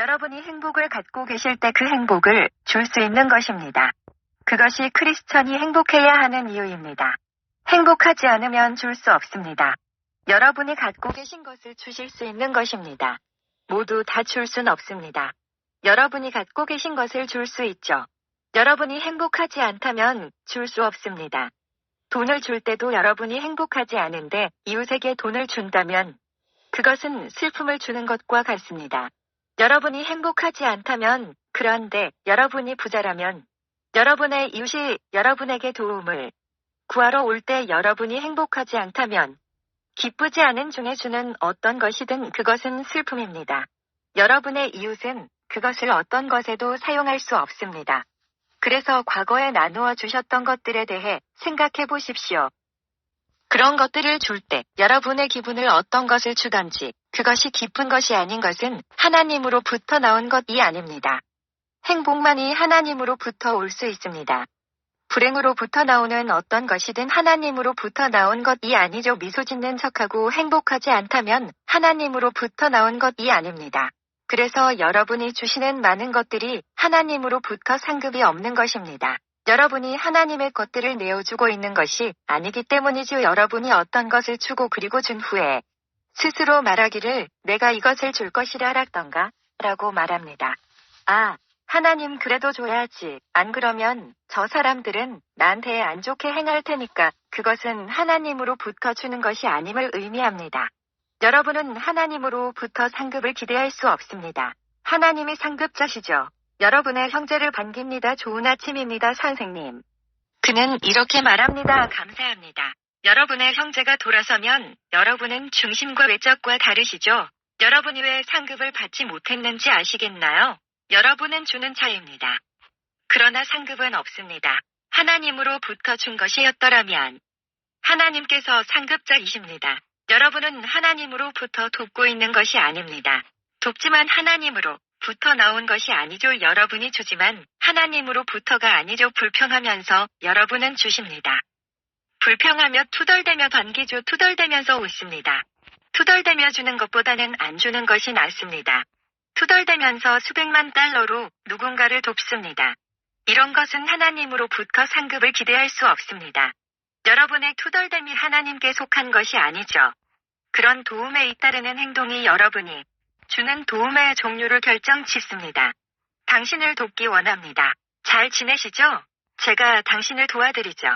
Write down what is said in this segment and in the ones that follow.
여러분이 행복을 갖고 계실 때 그 행복을 줄 수 있는 것입니다. 그것이 크리스천이 행복해야 하는 이유입니다. 행복하지 않으면 줄 수 없습니다. 여러분이 갖고 계신 것을 주실 수 있는 것입니다. 모두 다 줄 순 없습니다. 여러분이 갖고 계신 것을 줄 수 있죠. 여러분이 행복하지 않다면 줄 수 없습니다. 돈을 줄 때도 여러분이 행복하지 않은데 이웃에게 돈을 준다면 그것은 슬픔을 주는 것과 같습니다. 여러분이 행복하지 않다면, 그런데 여러분이 부자라면 여러분의 이웃이 여러분에게 도움을 구하러 올 때 여러분이 행복하지 않다면 기쁘지 않은 중에 주는 어떤 것이든 그것은 슬픔입니다. 여러분의 이웃은 그것을 어떤 것에도 사용할 수 없습니다. 그래서 과거에 나누어 주셨던 것들에 대해 생각해 보십시오. 그런 것들을 줄 때 여러분의 기분을 어떤 것을 주던지 그것이 기쁜 것이 아닌 것은 하나님으로부터 나온 것이 아닙니다. 행복만이 하나님으로부터 올 수 있습니다. 불행으로부터 나오는 어떤 것이든 하나님으로부터 나온 것이 아니죠. 미소 짓는 척하고 행복하지 않다면 하나님으로부터 나온 것이 아닙니다. 그래서 여러분이 주시는 많은 것들이 하나님으로부터 상급이 없는 것입니다. 여러분이 하나님의 것들을 내어주고 있는 것이 아니기 때문이지요. 여러분이 어떤 것을 주고 그리고 준 후에 스스로 말하기를 내가 이것을 줄 것이라 라던가 라고 말합니다. 아, 하나님 그래도 줘야지. 안 그러면 저 사람들은 나한테 안 좋게 행할 테니까 그것은 하나님으로부터 주는 것이 아님을 의미합니다. 여러분은 하나님으로부터 상급을 기대할 수 없습니다. 하나님이 상급자시죠. 여러분의 형제를 반깁니다. 좋은 아침입니다, 선생님. 그는 이렇게 말합니다. 감사합니다. 여러분의 형제가 돌아서면 여러분은 중심과 외적과 다르시죠. 여러분이 왜 상급을 받지 못했는지 아시겠나요? 여러분은 주는 자입니다. 그러나 상급은 없습니다. 하나님으로부터 준 것이었더라면 하나님께서 상급자이십니다. 여러분은 하나님으로부터 돕고 있는 것이 아닙니다. 돕지만 하나님으로부터 나온 것이 아니죠. 여러분이 주지만 하나님으로부터가 아니죠. 불평하면서 여러분은 주십니다. 불평하며 투덜대며 반기죠. 투덜대면서 웃습니다. 투덜대며 주는 것보다는 안 주는 것이 낫습니다. 투덜대면서 수백만 달러로 누군가를 돕습니다. 이런 것은 하나님으로부터 상급을 기대할 수 없습니다. 여러분의 투덜댐이 하나님께 속한 것이 아니죠. 그런 도움에 잇따르는 행동이 여러분이 주는 도움의 종류를 결정짓습니다. 당신을 돕기 원합니다. 잘 지내시죠? 제가 당신을 도와드리죠.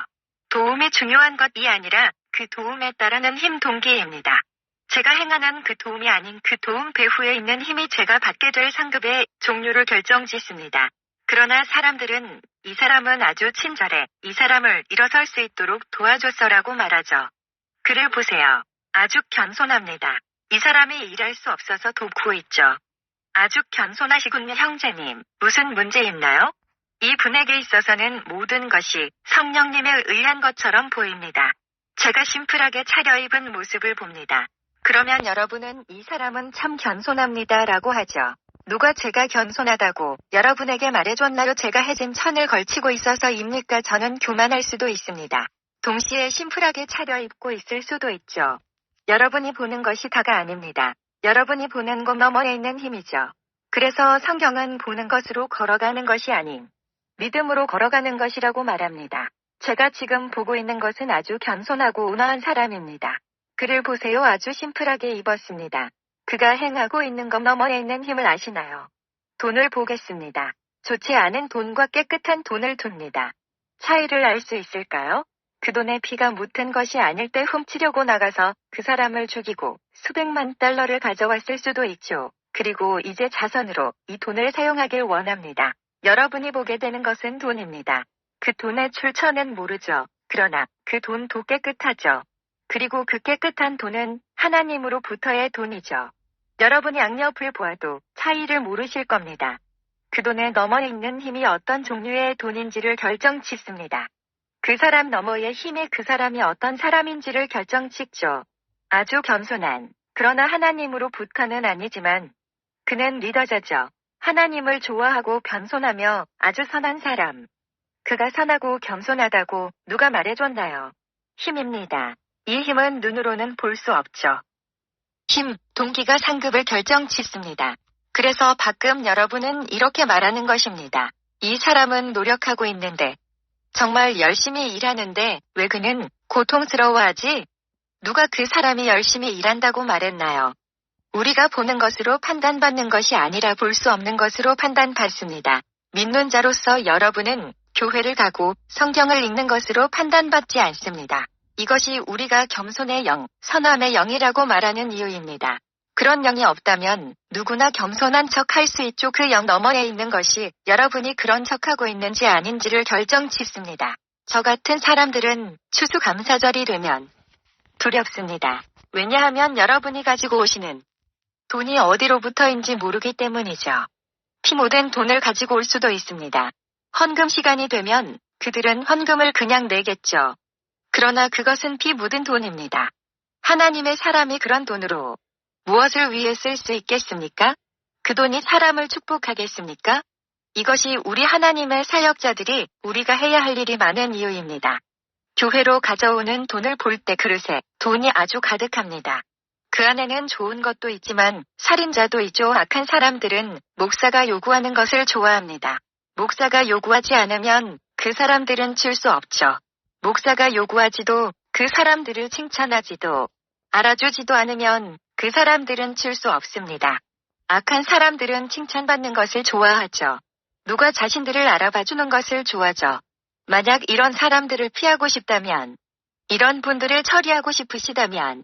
도움이 중요한 것이 아니라 그 도움에 따르는 힘 동기입니다. 제가 행하는 그 도움이 아닌 그 도움 배후에 있는 힘이 제가 받게 될 상급의 종류를 결정짓습니다. 그러나 사람들은 이 사람은 아주 친절해. 이 사람을 일어설 수 있도록 도와줬어라고 말하죠. 그를 보세요. 아주 겸손합니다. 이 사람이 일할 수 없어서 돕고 있죠. 아주 겸손하시군요, 형제님. 무슨 문제 있나요? 이 분에게 있어서는 모든 것이 성령님에 의한 것처럼 보입니다. 제가 심플하게 차려입은 모습을 봅니다. 그러면 여러분은 이 사람은 참 겸손합니다라고 하죠. 누가 제가 겸손하다고 여러분에게 말해줬나요? 제가 해진 천을 걸치고 있어서입니까? 저는 교만할 수도 있습니다. 동시에 심플하게 차려입고 있을 수도 있죠. 여러분이 보는 것이 다가 아닙니다. 여러분이 보는 것 너머에 있는 힘이죠. 그래서 성경은 보는 것으로 걸어가는 것이 아닌 믿음으로 걸어가는 것이라고 말합니다. 제가 지금 보고 있는 것은 아주 겸손하고 온화한 사람입니다. 그를 보세요. 아주 심플하게 입었습니다. 그가 행하고 있는 것 너머에 있는 힘을 아시나요? 돈을 보겠습니다. 좋지 않은 돈과 깨끗한 돈을 둡니다. 차이를 알 수 있을까요? 그 돈에 피가 묻은 것이 아닐 때 훔치려고 나가서 그 사람을 죽이고 수백만 달러를 가져왔을 수도 있죠. 그리고 이제 자선으로 이 돈을 사용하길 원합니다. 여러분이 보게 되는 것은 돈입니다. 그 돈의 출처는 모르죠. 그러나 그 돈도 깨끗하죠. 그리고 그 깨끗한 돈은 하나님으로부터의 돈이죠. 여러분이 양옆을 보아도 차이를 모르실 겁니다. 그 돈에 넘어 있는 힘이 어떤 종류의 돈인지를 결정짓습니다. 그 사람 너머의 힘이 그 사람이 어떤 사람인지를 결정짓죠. 아주 겸손한, 그러나 하나님으로부터는 아니지만 그는 리더자죠. 하나님을 좋아하고 겸손하며 아주 선한 사람. 그가 선하고 겸손하다고 누가 말해줬나요? 힘입니다. 이 힘은 눈으로는 볼 수 없죠. 힘, 동기가 상급을 결정짓습니다. 그래서 가끔 여러분은 이렇게 말하는 것입니다. 이 사람은 노력하고 있는데, 정말 열심히 일하는데 왜 그는 고통스러워하지? 누가 그 사람이 열심히 일한다고 말했나요? 우리가 보는 것으로 판단받는 것이 아니라 볼 수 없는 것으로 판단받습니다. 믿는 자로서 여러분은 교회를 가고 성경을 읽는 것으로 판단받지 않습니다. 이것이 우리가 겸손의 영, 선함의 영이라고 말하는 이유입니다. 그런 영이 없다면 누구나 겸손한 척 할 수 있죠. 그 영 너머에 있는 것이 여러분이 그런 척하고 있는지 아닌지를 결정짓습니다. 저 같은 사람들은 추수감사절이 되면 두렵습니다. 왜냐하면 여러분이 가지고 오시는 돈이 어디로부터인지 모르기 때문이죠. 피 묻은 돈을 가지고 올 수도 있습니다. 헌금 시간이 되면 그들은 헌금을 그냥 내겠죠. 그러나 그것은 피 묻은 돈입니다. 하나님의 사람이 그런 돈으로 무엇을 위해 쓸 수 있겠습니까? 그 돈이 사람을 축복하겠습니까? 이것이 우리 하나님의 사역자들이 우리가 해야 할 일이 많은 이유입니다. 교회로 가져오는 돈을 볼 때 그릇에 돈이 아주 가득합니다. 그 안에는 좋은 것도 있지만 살인자도 있죠. 악한 사람들은 목사가 요구하는 것을 좋아합니다. 목사가 요구하지 않으면 그 사람들은 줄 수 없죠. 목사가 요구하지도 그 사람들을 칭찬하지도 알아주지도 않으면 그 사람들은 줄 수 없습니다. 악한 사람들은 칭찬받는 것을 좋아하죠. 누가 자신들을 알아봐주는 것을 좋아하죠. 만약 이런 사람들을 피하고 싶다면, 이런 분들을 처리하고 싶으시다면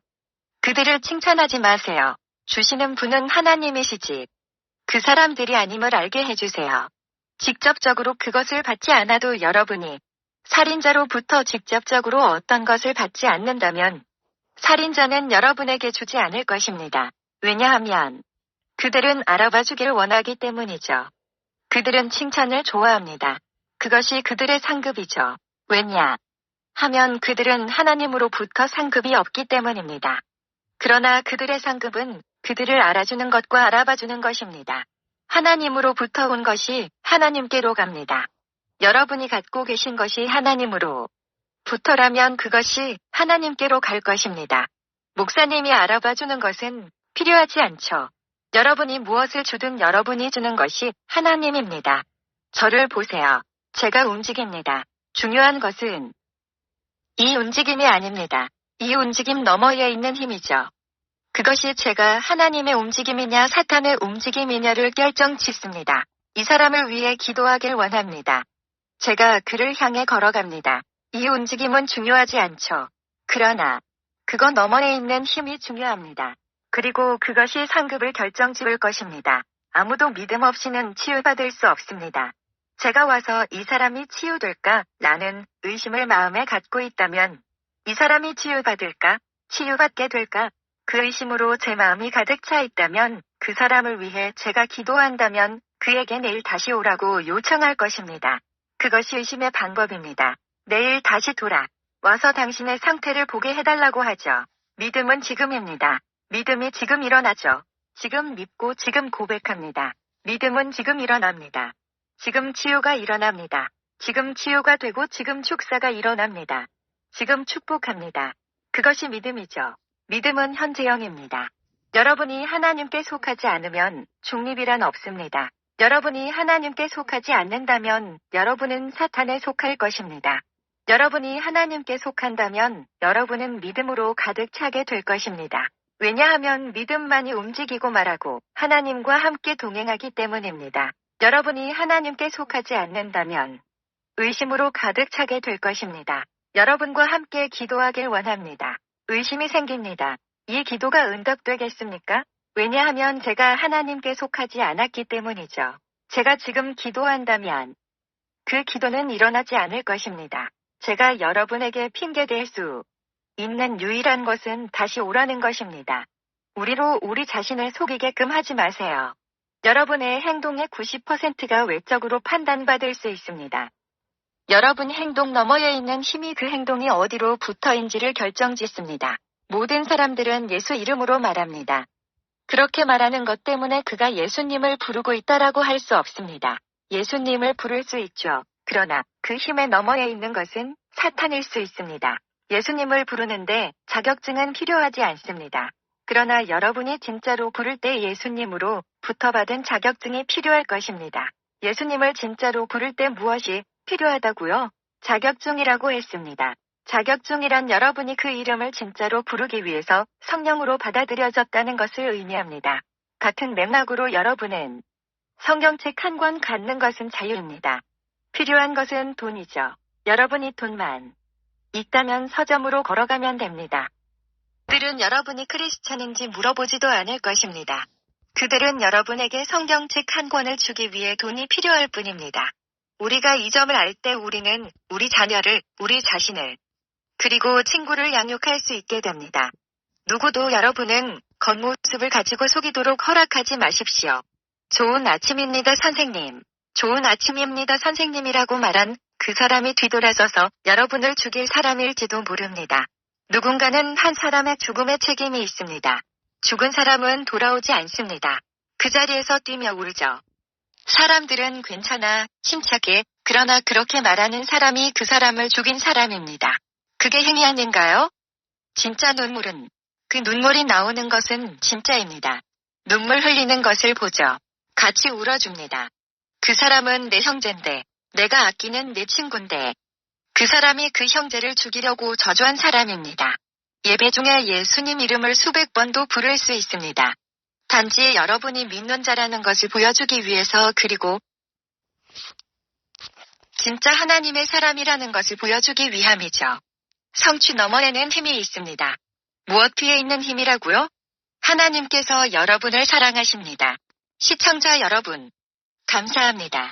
그들을 칭찬하지 마세요. 주시는 분은 하나님이시지. 그 사람들이 아님을 알게 해주세요. 직접적으로 그것을 받지 않아도 여러분이 살인자로부터 직접적으로 어떤 것을 받지 않는다면 살인자는 여러분에게 주지 않을 것입니다. 왜냐하면 그들은 알아봐 주기를 원하기 때문이죠. 그들은 칭찬을 좋아합니다. 그것이 그들의 상급이죠. 왜냐 하면 그들은 하나님으로부터 상급이 없기 때문입니다. 그러나 그들의 상급은 그들을 알아주는 것과 알아봐주는 것입니다. 하나님으로부터 온 것이 하나님께로 갑니다. 여러분이 갖고 계신 것이 하나님으로부터라면 그것이 하나님께로 갈 것입니다. 목사님이 알아봐주는 것은 필요하지 않죠. 여러분이 무엇을 주든 여러분이 주는 것이 하나님입니다. 저를 보세요. 제가 움직입니다. 중요한 것은 이 움직임이 아닙니다. 이 움직임 너머에 있는 힘이죠. 그것이 제가 하나님의 움직임이냐 사탄의 움직임이냐를 결정짓습니다. 이 사람을 위해 기도하길 원합니다. 제가 그를 향해 걸어갑니다. 이 움직임은 중요하지 않죠. 그러나 그거 너머에 있는 힘이 중요합니다. 그리고 그것이 상급을 결정지을 것입니다. 아무도 믿음 없이는 치유받을 수 없습니다. 제가 와서 이 사람이 치유될까? 라는 의심을 마음에 갖고 있다면 이 사람이 치유받을까? 치유받게 될까? 그 의심으로 제 마음이 가득 차 있다면 그 사람을 위해 제가 기도한다면 그에게 내일 다시 오라고 요청할 것입니다. 그것이 의심의 방법입니다. 내일 다시 돌아 와서 당신의 상태를 보게 해달라고 하죠. 믿음은 지금입니다. 믿음이 지금 일어나죠. 지금 믿고 지금 고백합니다. 믿음은 지금 일어납니다. 지금 치유가 일어납니다. 지금 치유가 되고 지금 축사가 일어납니다. 지금 축복합니다. 그것이 믿음이죠. 믿음은 현재형입니다. 여러분이 하나님께 속하지 않으면 중립이란 없습니다. 여러분이 하나님께 속하지 않는다면 여러분은 사탄에 속할 것입니다. 여러분이 하나님께 속한다면 여러분은 믿음으로 가득 차게 될 것입니다. 왜냐하면 믿음만이 움직이고 말하고 하나님과 함께 동행하기 때문입니다. 여러분이 하나님께 속하지 않는다면 의심으로 가득 차게 될 것입니다. 여러분과 함께 기도하길 원합니다. 의심이 생깁니다. 이 기도가 응답되겠습니까? 왜냐하면 제가 하나님께 속하지 않았기 때문이죠. 제가 지금 기도한다면 그 기도는 일어나지 않을 것입니다. 제가 여러분에게 핑계댈 수 있는 유일한 것은 다시 오라는 것입니다. 우리로 우리 자신을 속이게끔 하지 마세요. 여러분의 행동의 90%가 외적으로 판단받을 수 있습니다. 여러분 행동 너머에 있는 힘이 그 행동이 어디로 붙어인지를 결정짓습니다. 모든 사람들은 예수 이름으로 말합니다. 그렇게 말하는 것 때문에 그가 예수님을 부르고 있다라고 할 수 없습니다. 예수님을 부를 수 있죠. 그러나 그 힘의 너머에 있는 것은 사탄일 수 있습니다. 예수님을 부르는데 자격증은 필요하지 않습니다. 그러나 여러분이 진짜로 부를 때 예수님으로 부터받은 자격증이 필요할 것입니다. 예수님을 진짜로 부를 때 무엇이 필요하다고요? 자격증이라고 했습니다. 자격증이란 여러분이 그 이름을 진짜로 부르기 위해서 성령으로 받아들여졌다는 것을 의미합니다. 같은 맥락으로 여러분은 성경책 한 권 갖는 것은 자유입니다. 필요한 것은 돈이죠. 여러분이 돈만 있다면 서점으로 걸어가면 됩니다. 그들은 여러분이 크리스찬인지 물어보지도 않을 것입니다. 그들은 여러분에게 성경책 한 권을 주기 위해 돈이 필요할 뿐입니다. 우리가 이 점을 알 때 우리는 우리 자녀를, 우리 자신을, 그리고 친구를 양육할 수 있게 됩니다. 누구도 여러분은 겉모습을 가지고 속이도록 허락하지 마십시오. 좋은 아침입니다, 선생님. 좋은 아침입니다, 선생님이라고 말한 그 사람이 뒤돌아서서 여러분을 죽일 사람일지도 모릅니다. 누군가는 한 사람의 죽음에 책임이 있습니다. 죽은 사람은 돌아오지 않습니다. 그 자리에서 뛰며 울죠. 사람들은 괜찮아, 침착해, 그러나 그렇게 말하는 사람이 그 사람을 죽인 사람입니다. 그게 행위 아닌가요? 진짜 눈물은, 그 눈물이 나오는 것은 진짜입니다. 눈물 흘리는 것을 보죠. 같이 울어줍니다. 그 사람은 내 형제인데, 내가 아끼는 내 친구인데, 그 사람이 그 형제를 죽이려고 저주한 사람입니다. 예배 중에 예수님 이름을 수백 번도 부를 수 있습니다. 단지 여러분이 믿는 자라는 것을 보여주기 위해서, 그리고 진짜 하나님의 사람이라는 것을 보여주기 위함이죠. 성취 너머에는 힘이 있습니다. 무엇 뒤에 있는 힘이라고요? 하나님께서 여러분을 사랑하십니다. 시청자 여러분, 감사합니다.